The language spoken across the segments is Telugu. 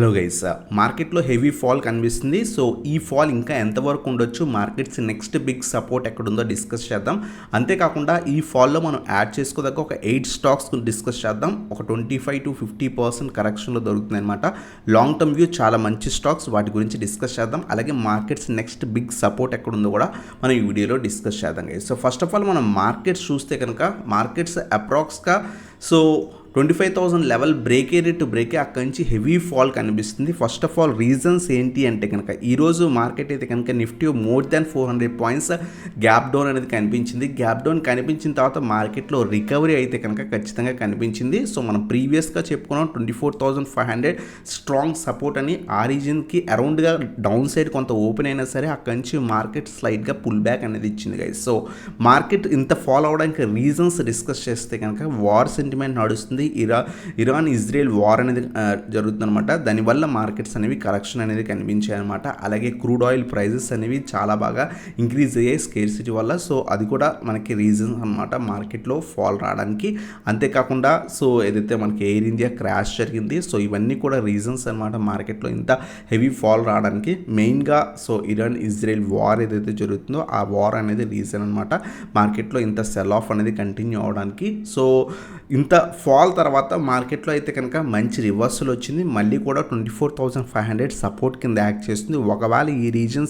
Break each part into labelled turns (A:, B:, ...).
A: హలో గైస్, మార్కెట్లో హెవీ ఫాల్ కనిపిస్తుంది. సో ఈ ఫాల్ ఇంకా ఎంతవరకు ఉండొచ్చు, మార్కెట్స్ నెక్స్ట్ బిగ్ సపోర్ట్ ఎక్కడుందో డిస్కస్ చేద్దాం. అంతేకాకుండా ఈ ఫాల్లో మనం యాడ్ చేసుకోదగ్గ ఒక 8 స్టాక్స్ డిస్కస్ చేద్దాం. ఒక 25-50% కరెక్షన్లో దొరుకుతుంది అనమాట. లాంగ్ టర్మ్ వ్యూ చాలా మంచి స్టాక్స్, వాటి గురించి డిస్కస్ చేద్దాం. అలాగే మార్కెట్స్ నెక్స్ట్ బిగ్ సపోర్ట్ ఎక్కడుందో కూడా మనం ఈ వీడియోలో డిస్కస్ చేద్దాం guys. So first of all మనం మార్కెట్స్ చూస్తే కనుక మార్కెట్స్ అప్రాక్స్గా 25,000 లెవెల్ బ్రేక్ టు బ్రేక్ అక్కడి నుంచి హెవీ ఫాల్ కనిపిస్తుంది. ఫస్ట్ ఆఫ్ ఆల్ రీజన్స్ ఏంటి అంటే కనుక ఈరోజు మార్కెట్ అయితే కనుక Nifty more than 400 points gap down అనేది కనిపించింది. గ్యాప్ డౌన్ కనిపించిన తర్వాత మార్కెట్లో రికవరీ అయితే కనుక ఖచ్చితంగా కనిపించింది. సో మనం ప్రీవియస్గా చెప్పుకున్నాం 24,500 స్ట్రాంగ్ సపోర్ట్ అని. ఆ రీజన్కి అరౌండ్గా డౌన్ సైడ్ కొంత ఓపెన్ అయినా సరే అక్కడి నుంచి మార్కెట్ స్లైడ్గా పుల్ బ్యాక్ అనేది ఇచ్చింది గైస్. సో మార్కెట్ ఇంత ఫాలో అవడానికి రీజన్స్ డిస్కస్ చేస్తే కనుక వార్ సెంటిమెంట్ నడుస్తుంది. ఇరాన్ ఇజ్రాయెల్ వార్ అనేది జరుగుతుందన్నమాట. దానివల్ల మార్కెట్స్ అనేవి కరెక్షన్ అనేది కనిపించాయి అనమాట. అలాగే క్రూడ్ ఆయిల్ ప్రైజెస్ అనేవి చాలా బాగా ఇంక్రీజ్ అయ్యాయి స్కేర్సిటీ వల్ల. సో అది కూడా మనకి రీజన్ అనమాట మార్కెట్లో ఫాల్ రావడానికి. అంతేకాకుండా సో ఏదైతే మనకి ఎయిర్ ఇండియా క్రాష్ జరిగింది, సో ఇవన్నీ కూడా రీజన్స్ అనమాట మార్కెట్లో ఇంత హెవీ ఫాల్ రావడానికి. మెయిన్గా సో ఇరాన్ ఇజ్రాయెల్ వార్ ఏదైతే జరుగుతుందో ఆ వార్ అనేది రీజన్ అనమాట మార్కెట్లో ఇంత సెల్ ఆఫ్ అనేది కంటిన్యూ అవడానికి. సో ఇంత ఫాల్ తర్వాత మార్కెట్లో అయితే కనుక మంచి రివర్సల్ వచ్చింది. మళ్ళీ కూడా 24,500 సపోర్ట్ కింద యాక్ట్ చేస్తుంది. ఒకవేళ ఈ రీజన్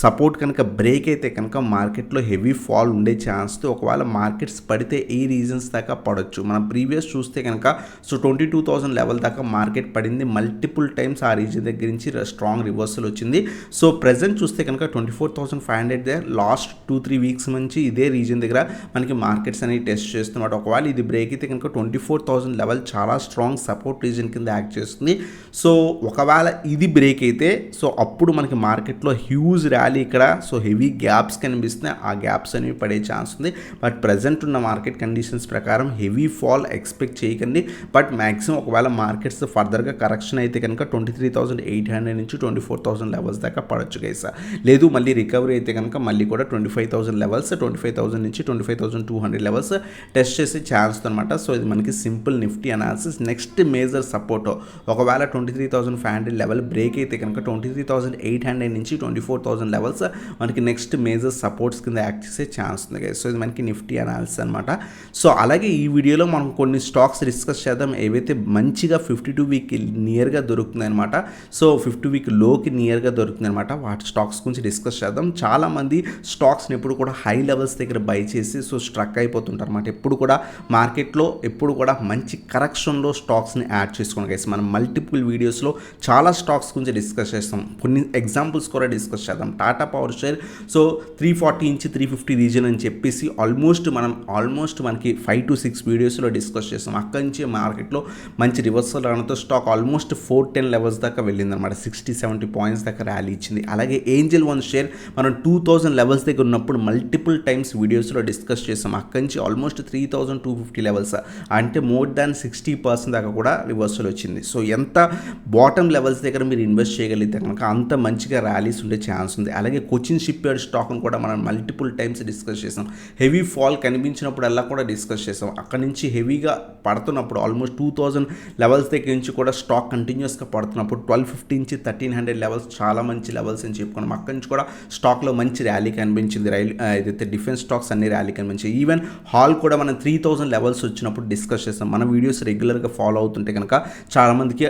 A: సపోర్ట్ కనుక బ్రేక్ అయితే కనుక మార్కెట్లో హెవీ ఫాల్ ఉండే ఛాన్స్. ఒకవేళ మార్కెట్స్ పడితే ఈ రీజన్స్ దాకా పడవచ్చు. మనం ప్రీవియస్ చూస్తే కనుక 22,000 లెవెల్ దాకా మార్కెట్ పడింది. మల్టిపుల్ టైమ్స్ ఆ రీజన్ దగ్గర నుంచి స్ట్రాంగ్ రివర్సల్ వచ్చింది. సో ప్రెజెంట్ చూస్తే కనుక 24,500 దగ్గర లాస్ట్ 2-3 వీక్స్ నుంచి ఇదే రీజన్ దగ్గర మనకి మార్కెట్స్ అనేవి టెస్ట్ చేస్తున్నమాట. ఒకవేళ ఇది బ్రేక్ అయితే కనుక 24,000 లెవెల్ చాలా స్ట్రాంగ్ సపోర్ట్ రీజన్ కింద యాక్ట్ చేస్తుంది. సో ఒకవేళ ఇది బ్రేక్ అయితే సో అప్పుడు మనకి మార్కెట్లో హ్యూజ్ ర్యాలీ ఇక్కడ సో హెవీ గ్యాప్స్ కనిపిస్తున్నాయి. ఆ గ్యాప్స్ అనేవి పడే ఛాన్స్ ఉంది. బట్ ప్రజెంట్ ఉన్న మార్కెట్ కండిషన్స్ ప్రకారం హెవీ ఫాల్ ఎక్స్పెక్ట్ చేయకండి. బట్ మ్యాక్సిమం ఒకవేళ మార్కెట్స్ ఫర్దర్గా కరెక్షన్ అయితే కనుక 23,800 నుంచి 24,000 లెవెల్స్ దాకా పడవచ్చు గైస్. లేదు మళ్ళీ రికవరీ అయితే కనుక మళ్ళీ కూడా 25,000 లెవెల్స్ 25,000 నుంచి 25,200 లెవెల్స్ టెస్ట్ చేసే ఛాన్స్ అనమాట. సో ఇది మనకి simple Nifty analysis. Next major support ఒకవేళ 23,500 లెవెల్ బ్రేక్ అయితే కనుక 23,800 నుంచి 24,000 లెవెల్స్ మనకి నెక్స్ట్ మేజర్ సపోర్ట్స్ కింద యాక్ట్ చేసే ఛాన్స్ ఉంది గైస్. సో ఇది మనకి నిఫ్టీ అనాలిసిస్ అనమాట. సో అలాగే ఈ వీడియోలో మనం కొన్ని స్టాక్స్ డిస్కస్ చేద్దాం ఏవైతే మంచిగా 52 వీక్ నియర్గా దొరుకుతుంది అనమాట. సో 50 వీక్ లోకి నియర్గా దొరుకుతుంది అనమాట. వాటి స్టాక్స్ గురించి డిస్కస్ చేద్దాం. చాలామంది స్టాక్స్ని ఎప్పుడు కూడా హై లెవెల్స్ దగ్గర బై చేసి సో స్ట్రక్ అయిపోతుంటారు అనమాట. ఎప్పుడు కూడా మార్కెట్లో ఎప్పుడు కూడా మంచి కరెక్షన్లో స్టాక్స్ని యాడ్ చేసుకోండి గైస్. మనం మల్టిపుల్ వీడియోస్లో చాలా స్టాక్స్ గురించి డిస్కస్ చేస్తాం. కొన్ని ఎగ్జాంపుల్స్ కూడా డిస్కస్ చేద్దాం. టాటా పవర్ షేర్ సో 340 నుంచి 350 రీజన్ అని చెప్పేసి ఆల్మోస్ట్ మనకి 5 to 6 వీడియోస్లో డిస్కస్ చేస్తాం. అక్కడి నుంచి మార్కెట్లో మంచి రివర్సల్ రావడంతో స్టాక్ ఆల్మోస్ట్ 410 లెవెల్స్ దాకా వెళ్ళింది అనమాట. 60-70 పాయింట్స్ దాకా ర్యాలీ ఇచ్చింది. అలాగే ఏంజల్ వన్ షేర్ మనం 2,000 లెవెల్స్ దగ్గర ఉన్నప్పుడు మల్టిపుల్ టైమ్స్ వీడియోస్లో డిస్కస్ చేస్తాం. అక్కడి నుంచి ఆల్మోస్ట్ 3,250 లెవెల్స్ అంటే మోర్ దాన్ 60% దాకా కూడా రివర్సల్ వచ్చింది. సో ఎంత బాటమ్ లెవెల్స్ దగ్గర మీరు ఇన్వెస్ట్ చేయగలిగితే కనుక అంత మంచిగా ర్యాలీస్ ఉండే ఛాన్స్ ఉంది. అలాగే కొచ్చిన్ షిప్ యార్డ్ స్టాక్ను కూడా మనం మల్టిపుల్ టైమ్స్ డిస్కస్ చేసాం. హెవీ ఫాల్ కనిపించినప్పుడల్లా కూడా డిస్కస్ చేసాం. అక్కడి నుంచి హెవీగా పడుతున్నప్పుడు ఆల్మోస్ట్ 2,000 లెవెల్స్ దగ్గర నుంచి కూడా స్టాక్ కంటిన్యూస్గా పడుతున్నప్పుడు 1250 నుంచి 1,300 లెవెల్స్ చాలా మంచి లెవెల్స్ అని చెప్పుకున్నాం. అక్కడి నుంచి కూడా స్టాక్లో మంచి ర్యాలీ కనిపించింది. ఏదైతే డిఫెన్స్ స్టాక్స్ అన్ని ర్యాలీ కనిపించాయి. ఈవెన్ హాల్ కూడా మనం 3,000 లెవెల్స్ వచ్చినప్పుడు డిస్కస్ చేస్తాం. మన వీడియోస్ రెగ్యులర్గా ఫాలో అవుతుంటే కనుక చాలామందికి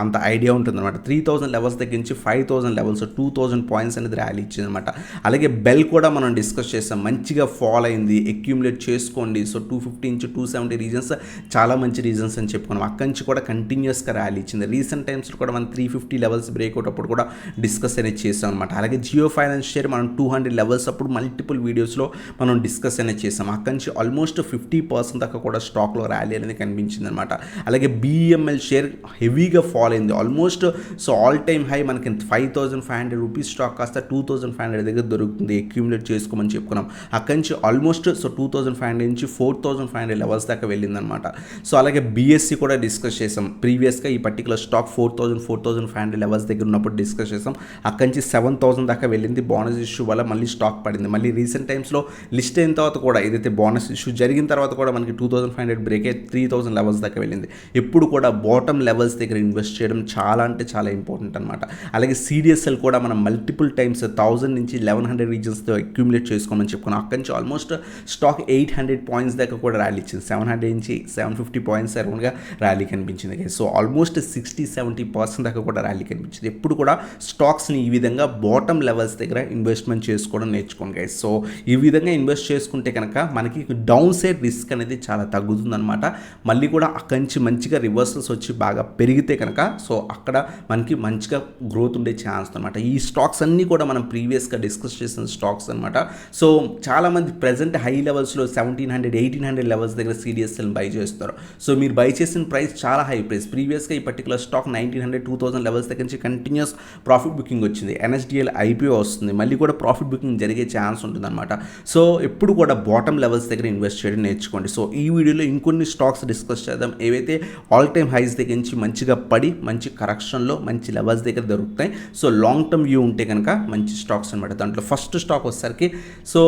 A: అంత ఐడియా ఉంటుంది అనమాట. 3,000 లెవెల్స్ దగ్గర నుంచి 5,000 లెవెల్స్ 2,000 పాయింట్స్ అనేది ర్యాలీ ఇచ్చింది అనమాట. అలాగే బెల్ కూడా మనం డిస్కస్ చేస్తాం. మంచిగా ఫాల్ అయింది, అక్యూములేట్ చేసుకోండి. సో 250 నుంచి 270 రీజన్స్ చాలా మంచి రీజన్స్ అని చెప్పుకున్నాం. అక్కడి నుంచి కూడా కంటిన్యూస్గా ర్యాలీ ఇచ్చింది. రీసెంట్ టైమ్స్లో కూడా మనం 350 లెవెల్స్ బ్రేక్అవుట్ అప్పుడు కూడా డిస్కస్ అనేది చేస్తాం అనమాట. అలాగే జియో ఫైనాన్స్ షేర్ మనం 200 లెవెల్స్ అప్పుడు మల్టిపుల్ వీడియోస్లో మనం డిస్కస్ అనేది చేస్తాం. అక్కడి నుంచి ఆల్మోస్ట్ 50% దాకా కూడా స్టాక్లో ర్యాలీ అనేది కనిపించింది అనమాట. అలాగే BEML షేర్ హెవీగా ఫాల్ అయింది. Almost so all time high మనకి 5,500 రూపీస్ స్టాక్ కాస్త 2,500 దగ్గర దొరుకుతుంది. అక్యూములేట్ చేసుకోమని చెప్పుకున్నాం. అక్కడి నుంచి ఆల్మోస్ట్ సో 2,500 నుంచి 4,500 లెవెల్స్ దాకా వెళ్ళిందనమాట. సో అలాగే BSC కూడా డిస్కస్ చేసాం. ప్రీవియస్గా ఈ పర్టికులర్ స్టాక్ 4,500 లెవెల్స్ దగ్గర ఉన్నప్పుడు డిస్కస్ చేసాం. అక్కడి నుంచి 7,000 దాకా వెళ్ళింది. బోనస్ ఇష్యూ వల్ల మళ్ళీ స్టాక్ పడింది. మళ్ళీ రీసెంట్ టైమ్స్లో లిస్ట్ అయిన తర్వాత కూడా ఏదైతే బోనస్ ఇష్యూ జరిగిన తర్వాత కూడా మనకి 2,500 బ్రేక్ అయిన లైక్ 3000 లెవెల్స్ దాకా వెళ్ళింది. ఎప్పుడు కూడా బాటమ్ లెవెల్స్ దగ్గర ఇన్వెస్ట్ చేయడం చాలా అంటే చాలా ఇంపార్టెంట్ అనమాట. అలాగే సిడిఎస్ఎల్ కూడా మనం మల్టిపుల్ టైమ్స్ 1000 నుంచి 1100 రీజన్స్తో అక్యూములేట్ చేసుకోమని చెప్పుకున్నాం. అక్కడి నుంచి ఆల్మోస్ట్ స్టాక్ 800 పాయింట్స్ దాకా కూడా ర్యాలీ ఇచ్చింది. 700 నుంచి 750 పాయింట్స్ అరౌండ్గా ర్యాలీ కనిపించింది. సో ఆల్మోస్ట్ 60-70% దాకా కూడా ర్యాలీ కనిపించింది. ఎప్పుడు కూడా స్టాక్స్ని ఈ విధంగా బాటమ్ లెవెల్స్ దగ్గర ఇన్వెస్ట్మెంట్ చేసుకోవడం నేర్చుకోండి గైస్. సో ఈ విధంగా ఇన్వెస్ట్ చేసుకుంటే కనుక మనకి డౌన్ సైడ్ రిస్క్ అనేది చాలా తగ్గుతుందన్నమాట. మళ్ళీ కూడా అక్కడి నుంచి మంచిగా రివర్సల్స్ వచ్చి బాగా పెరిగితే కనుక సో అక్కడ మనకి మంచిగా గ్రోత్ ఉండే ఛాన్స్ అనమాట. ఈ స్టాక్స్ అన్నీ కూడా మనం ప్రీవియస్గా డిస్కస్ చేసిన స్టాక్స్ అనమాట. సో చాలామంది ప్రజెంట్ హై లెవెల్స్లో 1700-1800 లెవెల్స్ దగ్గర సిడిఎస్ఎల్ బై చేస్తారు. సో మీరు బై చేసిన ప్రైస్ చాలా హై ప్రైస్. ప్రీవియస్గా ఈ పర్టికులర్ స్టాక్ 1900-2000 లెవెల్స్ దగ్గర నుంచి కంటిన్యూస్ ప్రాఫిట్ బుకింగ్ వచ్చింది. ఎన్ఎస్డిఎల్ ఐపీఓ వస్తుంది, మళ్ళీ కూడా ప్రాఫిట్ బుకింగ్ జరిగే ఛాన్స్ ఉంటుందన్నమాట. సో ఎప్పుడు కూడా బాటమ్ లెవెల్స్ దగ్గర ఇన్వెస్ట్ చేయడం నేర్చుకోండి. సో ఈ వీడియోలో ఇంకొన్ని స్టాక్స్ డిస్కస్ చేద్దాం ఏవైతే ఆల్ టైమ్ హైస్ దగ్గర నుంచి మంచిగా పడి మంచి కరెక్షన్లో మంచి లెవెల్స్ దగ్గర దొరుకుతాయి. సో లాంగ్ టర్మ్ వ్యూ ఉంటే కనుక మంచి స్టాక్స్ అనమాట. దాంట్లో ఫస్ట్ స్టాక్ వచ్చేసరికి సో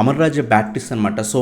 A: అమర్ రాజా బ్యాటరీస్ అనమాట. సో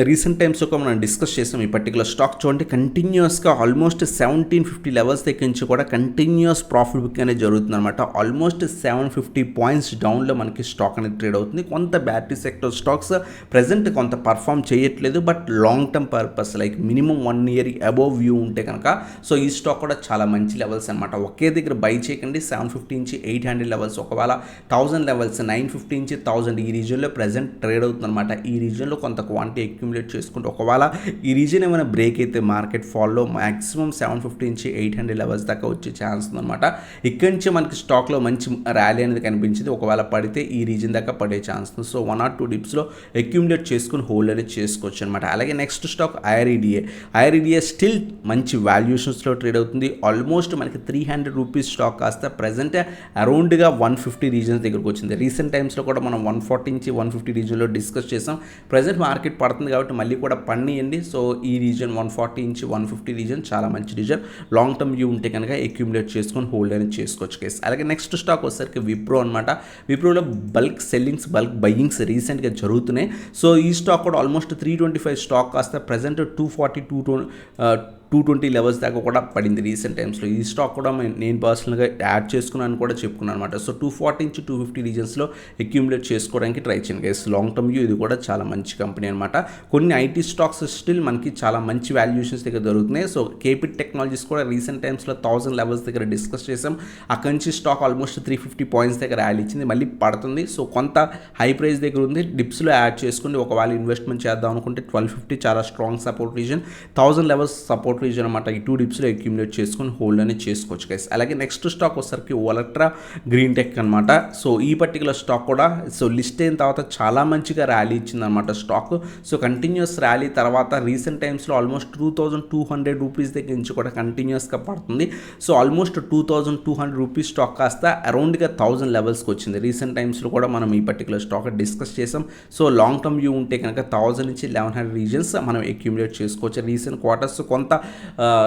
A: రీసెంట్ టైమ్స్ ఒక మనం డిస్కస్ చేసాం ఈ పర్టికులర్ స్టాక్. చూడండి కంటిన్యూస్గా ఆల్మోస్ట్ 1750 లెవెల్స్ దగ్గర నుంచి కూడా కంటిన్యూస్ ప్రాఫిట్ బుక్ అనేది జరుగుతుంది అనమాట. ఆల్మోస్ట్ 750 పాయింట్స్ డౌన్లో మనకి స్టాక్ అనేది ట్రేడ్ అవుతుంది. కొంత బ్యాటరీ సెక్టర్ స్టాక్స్ ప్రజెంట్ కొంత పర్ఫామ్ చేయట్లేదు, but long term purpose like minimum 1 year above view ఉంటే కనుక సో ఈ స్టాక్ కూడా చాలా మంచి లెవెల్స్ అనమాట. ఒకే దగ్గర బై చేయకండి. 750 నుంచి 800 లెవెల్స్, ఒకవేళ 1000 లెవెల్స్ 950 నుంచి 1000 ఈ రీజియన్లో ప్రజెంట్ ట్రేడ్ అవుతుందన్నమాట. ఈ రీజియన్లో కొంత క్వాంటిటీ అక్యూములేట్ చేసుకుంటే ఒకవేళ ఈ రీజియన్ ఏమైనా బ్రేక్ అయితే మార్కెట్ ఫాల్లో మాక్సిమం 750 నుంచి 800 లెవెల్స్ దాకా వచ్చే ఛాన్స్ ఉందన్నమాట. ఇక్కడి నుంచి మనకి స్టాక్లో మంచి ర్యాలీ అనేది కనిపించింది. ఒకవేళ పడితే ఈ రీజియన్ దాకా పడే ఛాన్స్ ఉంది. సో 1 or 2 డిప్స్లో అక్యూములేట్ చేసుకుని హోల్డ్ అనేది చేసుకోవచ్చు అనమాట. అలాగే నెక్స్ట్ స్టాక్ ఐఆర్ఈడిఏ స్టిల్ మంచి వాల్యుయేషన్స్లో ట్రేడ్ అవుతుంది. ఆల్మోస్ట్ మనకి 300 రూపీస్ స్టాక్ కాస్త ప్రజెంట్ అరౌండ్గా 150 రీజన్స్ దగ్గరకు వచ్చింది. రీసెంట్ టైమ్స్లో కూడా మనం 140 నుంచి 150 రీజన్లో డిస్కస్ చేసాం. ప్రజెంట్ మార్కెట్ పడుతుంది కాబట్టి మళ్ళీ కూడా పడియండి. సో ఈ రీజన్ 140 నుంచి 150 రీజన్ చాలా మంచి రీజన్. లాంగ్ టర్మ్ వ్యూ ఉంటే కనుక అక్యూములేట్ చేసుకొని హోల్డ్ అనేది చేసుకోవచ్చు కేసు. అలాగే నెక్స్ట్ స్టాక్ వచ్చేసరికి విప్రో అనమాట. విప్రోలో బల్క్ సెల్లింగ్స్ బల్క్ బయ్యింగ్స్ రీసెంట్గా జరుగుతున్నాయి. సో ఈ స్టాక్ కూడా ఆల్మోస్ట్ 325 స్టాక్ కాస్త ప్రజెంట్ 220 లెవెల్స్ దాకా కూడా పడింది రీసెంట్ టైమ్స్లో. ఈ స్టాక్ కూడా నేను పర్సనల్గా యాడ్ చేసుకున్నాను కూడా చెప్పుకున్నాను అనమాట. సో 240 నుంచి 250 రీజన్స్లో అక్యూములేట్ చేసుకోవడానికి ట్రై చేయండి గైస్. లాంగ్ టర్మ్ వ్యూ ఇది కూడా చాలా మంచి కంపెనీ అనమాట. కొన్ని ఐటీ స్టాక్స్ స్టిల్ మనకి చాలా మంచి వాల్యుయేషన్స్ దగ్గర దొరుకుతున్నాయి. సో కేపీ టెక్నాలజీస్ కూడా రీసెంట్ టైమ్స్లో 1000 లెవెల్స్ దగ్గర డిస్కస్ చేసాం. అక్కడి నుంచి స్టాక్ ఆల్మోస్ట్ 350 పాయింట్స్ దగ్గర ర్యాలీ ఇచ్చింది, మళ్ళీ పడుతుంది. సో కొంత హై ప్రైస్ దగ్గర ఉంది, డిప్స్లో యాడ్ చేసుకుని ఒకవేళ ఇన్వెస్ట్మెంట్ చేద్దాం అనుకుంటే 1250 చాలా strong support reason, 1000 levels support reason అనమాట. ఈ 2 డిప్స్లో అక్యూములేట్ చేసుకుని హోల్డ్ అనేది చేసుకోవచ్చు గైస్. అలాగే నెక్స్ట్ స్టాక్ వచ్చేసరికి ఓలెక్ట్రా గ్రీన్ టెక్ అనమాట. సో ఈ పర్టికులర్ స్టాక్ కూడా సో లిస్ట్ అయిన తర్వాత చాలా మంచిగా ర్యాలీ ఇచ్చిందనమాట స్టాక్. సో కంటిన్యూస్ ర్యాలీ తర్వాత రీసెంట్ టైమ్స్లో ఆల్మోస్ట్ 2200 రూపీస్ దగ్గర నుంచి కూడా కంటిన్యూస్గా పడుతుంది. సో ఆల్మోస్ట్ 2200 రూపీస్ స్టాక్ కాస్త అరౌండ్గా 1000 లెవెల్స్కి వచ్చింది. రీసెంట్ టైమ్స్లో కూడా మనం ఈ పర్టికులర్ స్టాక్ డిస్కస్ చేసాం. సో లాంగ్ టర్మ్ వ్యూ ఉంటే కనుక 1000 నుంచి 1100 రీజన్స్ మనం అక్యూములేట్ చేసుకోవచ్చు. రీసెంట్ క్వార్టర్స్ కొంత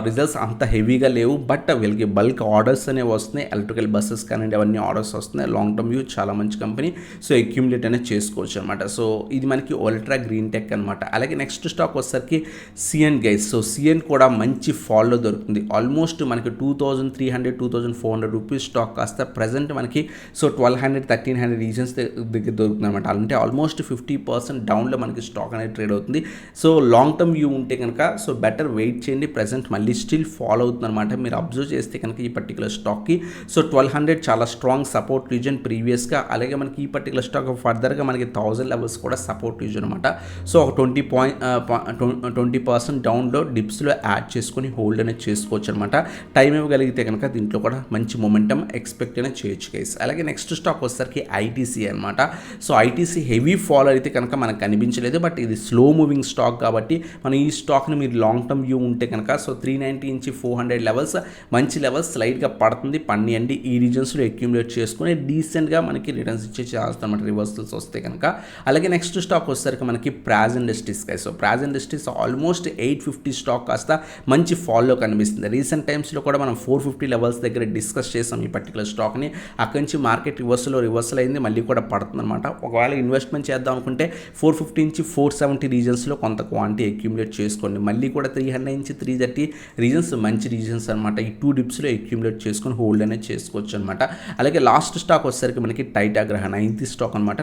A: రిజల్ట్స్ అంత హెవీగా లేవు, బట్ వీళ్ళకి బల్క్ ఆర్డర్స్ అనేవి వస్తున్నాయి. ఎలక్ట్రికల్ బస్సెస్ కానీ అవన్నీ ఆర్డర్స్ వస్తున్నాయి. లాంగ్ టర్మ్ వ్యూ చాలా మంచి కంపెనీ. సో అక్యూములేట్ అనేది చేసుకోవచ్చు అనమాట. సో ఇది మనకి ఓల్ట్రా గ్రీన్ టెక్ అనమాట. అలాగే నెక్స్ట్ స్టాక్ వచ్చేసరికి సిఎన్ గైస్. సో సిఎన్ కూడా మంచి ఫాల్లో దొరుకుతుంది. ఆల్మోస్ట్ మనకి 2300-2400 రూపీస్ స్టాక్ కాస్త ప్రజెంట్ మనకి సో 1200-1300 రీజన్స్ దగ్గర దొరుకుతుంది అనమాట. అంటే ఆల్మోస్ట్ 50% డౌన్లో మనకి స్టాక్ అనేది ట్రేడ్ అవుతుంది. సో లాంగ్ టర్మ్ వ్యూ ఉంటే కనుక సో బెటర్ వెయిట్ చేయండి. ప్రజెంట్ మళ్ళీ స్టిల్ ఫాలో అవుతుంది అనమాట. మీరు అబ్జర్వ్ చేస్తే కనుక ఈ పర్టికులర్ స్టాక్కి సో 1200 చాలా స్ట్రాంగ్ సపోర్ట్ రీజన్ ప్రీవియస్గా. అలాగే మనకి ఈ పర్టికులర్ స్టాక్ ఫర్దర్గా మనకి 1000 లెవెల్స్ కూడా సపోర్ట్ రీజన్ అనమాట. సో ఒక 20% డౌన్లో డిప్స్లో యాడ్ చేసుకొని హోల్డ్ అనేది చేసుకోవచ్చు అనమాట. టైం ఇవ్వగలిగితే కనుక దీంట్లో కూడా మంచి మొమెంటమ్ ఎక్స్పెక్ట్ అనేది చేయొచ్చు గైస్. అలాగే నెక్స్ట్ స్టాక్ వచ్చేసరికి ఐటీసీ అనమాట. సో ఐటీసీ హెవీ ఫాల్ అయితే కనుక మనకు కనిపించలేదు, బట్ ఇది స్లో మూవింగ్ స్టాక్ కాబట్టి మనం ఈ స్టాక్ని మీరు లాంగ్ టర్మ్ వ్యూ ఉంటే కనుక కనుక సో 390 నుంచి 400 లెవెల్స్ మంచి లెవెల్స్ స్లైడ్గా పడుతుంది పండియండి. ఈ రీజన్స్లో అక్యూములేట్ చేసుకుని డీసెంట్గా మనకి రిటర్న్స్ ఇచ్చే ఛాన్స్ అనమాట రివర్సల్స్ వస్తే కనుక. అలాగే నెక్స్ట్ స్టాక్ వచ్చేసరికి మనకి Praj industries. So Praj industries almost 850 stock కాస్త మంచి ఫాల్లో కనిపిస్తుంది. రీసెంట్ టైమ్స్లో కూడా మనం 450 లెవెల్స్ దగ్గర డిస్కస్ చేసాం ఈ పర్టికులర్ స్టాక్ని. అక్కడి నుంచి మార్కెట్ రివర్సల్ అయింది, మళ్ళీ కూడా పడుతుంది అనమాట. ఒకవేళ ఇన్వెస్ట్మెంట్ చేద్దాం అనుకుంటే 450 నుంచి 470 రీజన్స్లో కొంత క్వాంటిటీ అక్యూములేట్ చేసుకోండి. మళ్ళీ కూడా 300 నుంచి 330 రీజన్స్ మంచి రీజన్స్ అనమాట. ఈ 2 డిప్స్లో అక్యూములేట్ చేసుకొని హోల్డ్ అనేది చేసుకోవచ్చు అనమాట. అలాగే లాస్ట్ స్టాక్ వచ్చేసరికి మనకి టైటాగ్రహ 90 స్టాక్ అనమాట.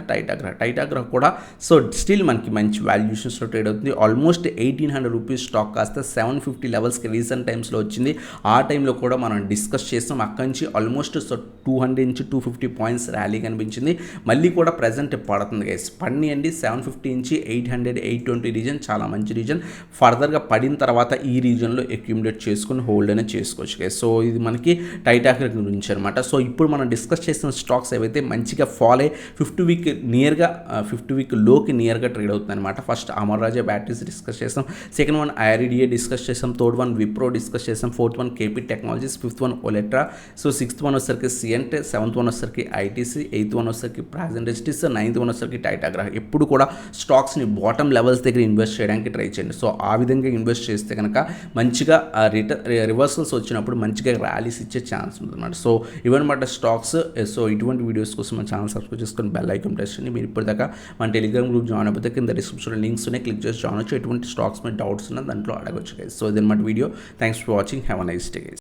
A: టైటాగ్రహ కూడా సో స్టిల్ మనకి మంచి వాల్యుయేషన్స్లో ట్రేడ్ అవుతుంది. ఆల్మోస్ట్ 1800 రూపీస్ స్టాక్ కాస్త 750 లెవెల్స్కి రీసెంట్ టైమ్స్లో వచ్చింది. ఆ టైంలో కూడా మనం డిస్కస్ చేస్తాం. అక్కడి నుంచి ఆల్మోస్ట్ సో 200 నుంచి 250 పాయింట్స్ ర్యాలీ కనిపించింది. మళ్ళీ కూడా ప్రజెంట్ పడుతుంది గైస్. పండియండి 750 నుంచి 800 820 రీజన్ చాలా మంచి రీజన్. ఫర్దర్గా పడిన తర్వాత ఈ రీజన్లో అక్యూములేట్ చేసుకుని హోల్డ్ అనేది చేసుకోవచ్చు గైస్. సో ఇది మనకి టైటాగ్రహ గురించి అనమాట. సో ఇప్పుడు మనం డిస్కస్ చేసిన స్టాక్స్ ఏవైతే మంచిగా ఫాల్ అయ్యి 50 వీక్ లోకి నియర్గా ట్రేడ్ అవుతుంది అనమాట. First Amar Raja batteries discuss చేసాం, సెకండ్ వన్ ఐఆర్డిఏ డిస్కస్ చేసాం, థర్డ్ వన్ విప్రో డిస్కస్ చేసాం, fourth one KP technologies, fifth one Olectra, so sixth one వచ్చేసరికి సిఎంట్, సెవెంత్ వన్ వచ్చేసరికి ఐటీసీ, ఎయిత్ వన్ వచ్చేసరికి ప్రాజ్ ఇండస్ట్రీస్, నైన్త్ వన్ వచ్చేసరికి టైటాగ్రహ. ఎప్పుడు కూడా స్టాక్స్ని బాటమ్ లెవెల్స్ దగ్గర ఇన్వెస్ట్ చేయడానికి ట్రై చేయండి. సో ఆ విధంగా ఇన్వెస్ట్ చేస్తే కనుక మంచిగా రివర్సల్స్ వచ్చినప్పుడు మంచిగా ర్యాలీస్ ఇచ్చే ఛాన్స్ ఉంది అనమాట. సో ఇవన్నమాట స్టాక్స్. సో ఇటువంటి వీడియోస్ కోసం మన ఛానల్ సబ్స్క్రైబ్ చేసుకొని బెల్ ఐకాన్ ప్రెస్ చేయండి. మీరు ఇప్పటిదాకా మన టెలిగ్రామ్ గ్రూప్ జాయిన్ అయిపోతే కింద డిస్క్రిప్షన్లో లింక్స్ ఉన్నాయి, క్లిక్ చేసి జాయిన్ అవచ్చు. ఎటువంటి స్టాక్స్ మీద డౌట్స్ ఉన్నా దాంట్లో అడగవచ్చు గైస్. సో ఇదన్నమాట video. Thanks for watching. Have a nice day guys.